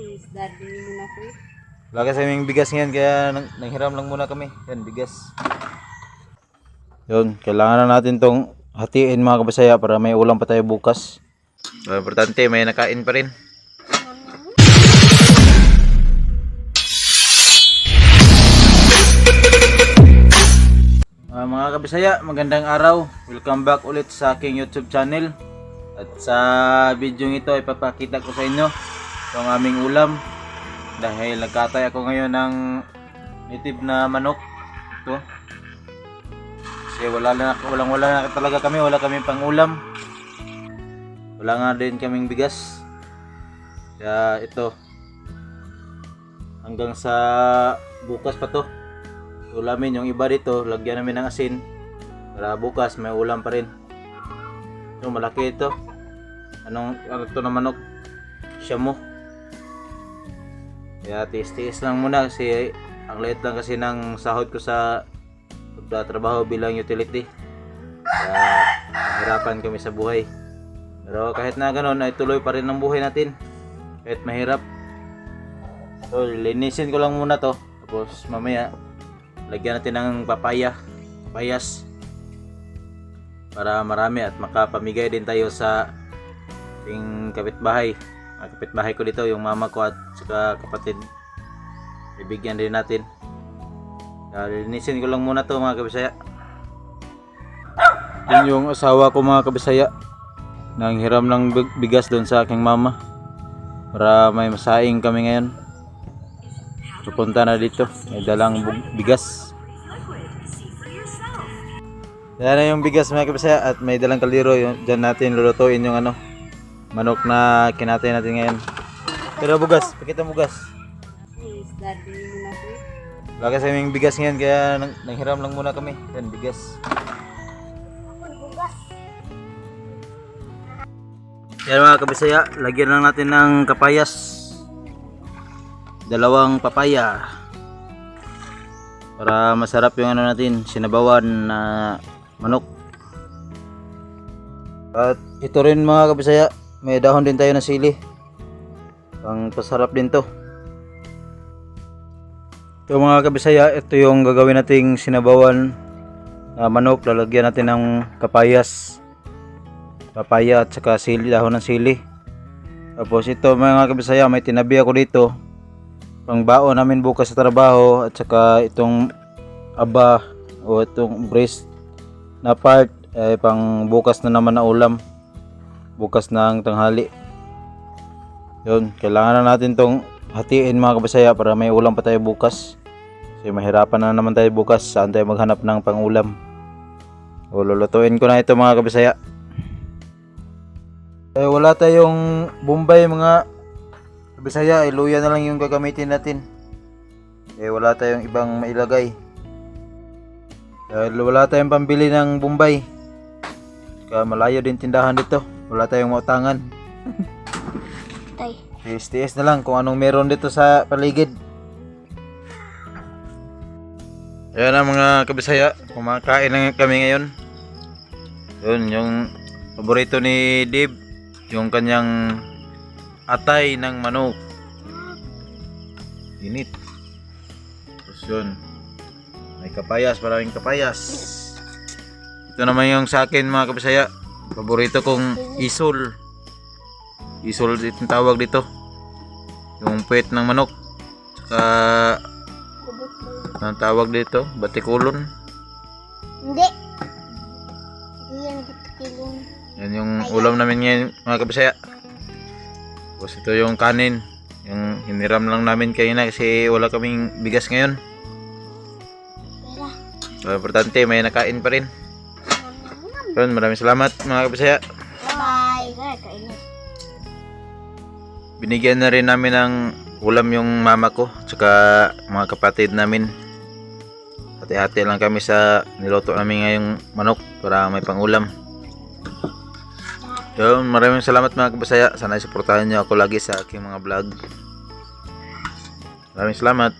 Is daddy muna ko eh. Wala kasi aming bigas ngayon kaya nanghiram lang muna kami. Yan, bigas. Yun, kailangan na natin tong hatiin mga kabisaya para may ulam pa tayo bukas. So, importante, may nakain pa rin. Mga kabisaya, magandang araw. Welcome back ulit sa aking YouTube channel. At sa video ito, ipapakita ko sa inyo itong aming ulam. Dahil nagkatay ako ngayon ng native na manok. Ito. Kasi wala na talaga kami, wala kaming pang-ulam. Wala nga din kaming bigas. Kaya ito. Hanggang sa bukas pa to. Ulamin yung iba dito, lagyan namin ng asin para bukas may ulam pa rin. Ito, malaki ito. Ano to na manok? Shamu. Kaya tiis-tiis lang muna kasi ang liit lang kasi ng sahod ko sa pagtatrabaho bilang utility. Kaya hirapan kami sa buhay. Pero kahit na ganoon ay tuloy pa rin ang buhay natin. Kahit mahirap. So linisin ko lang muna to. Tapos mamaya lagyan natin ng papayas para marami at makapamigay din tayo sa ating kapitbahay. Ang kapitbahay ko dito, yung mama ko at saka kapatid, ibigyan din natin. Linisin ko lang muna to mga kabisaya. Yun yung asawa ko mga kabisaya, nang hiram ng bigas doon sa aking mama para may masaing kami ngayon. Pupunta na dito, may dalang bigas. Yan na yung bigas mga kabisaya at may dalang kaldero. Diyan natin lulutuin yung manok na kinatay natin ngayon. Pero bugas, pakita mo bugas. Is daddy muna ko eh. Wala kasi aming bigas ngayon kaya nanghiram lang muna kami. Yan, bigas. Yan mga kabisaya, lagyan lang natin ng kapayas. Dalawang papaya para masarap yung natin, sinabawan na manok. At ito rin mga kabisaya, may dahon din tayo na sili, pang pasarap din to. Ito mga kabisaya, ito yung gagawin nating sinabawan na manok. Lalagyan natin ng papaya at saka sili, dahon ng sili. Tapos ito mga kabisaya, may tinabi ako dito pang baon namin bukas sa trabaho, at saka itong aba o itong breast na part ay pang bukas na naman na ulam, bukas ng tanghali. Yun, kailangan na natin tong hatiin mga kabisaya para may ulam pa tayo bukas. Kasi mahirapan na naman tayo bukas, saan tayo maghanap ng pang ulam. O lulutuin ko na ito mga kabisaya. Wala tayong bombay mga Bisaya, luya na lang yung gagamitin natin. Wala tayong ibang mailagay. Dahil wala tayong pambili ng Bombay. Kaya malayo din tindahan dito. Wala tayong mautangan. Tiis-tiis na lang kung anong meron dito sa paligid. Ayan na mga kabisaya, kumakain lang kami ngayon. Yun, yung paborito ni Dave, yung kanyang atay ng manok. Init. Tapos yun, may kapayas, maraming kapayas. Ito naman yung sa akin mga kabisaya, paborito kong isol. Isol itong tawag dito, yung puwet ng manok. Saka ang tawag dito, batikulon. Hindi yan batikulon. Yan yung ulam namin ngayon mga kabisaya. Tapos ito yung kanin, yung hiniram lang namin kanina kasi wala kaming bigas ngayon. So, importante may nakain pa rin. Yun, maraming salamat mga kabisaya. Bye. Binigyan na rin namin ng ulam yung mama ko tsaka mga kapatid namin. Hati-hati lang kami sa niluto namin ngayong manok para may pang-ulam. Yun, maraming salamat mga kabisaya. Sana suportahan niyo ako lagi sa aking mga vlog. Maraming salamat.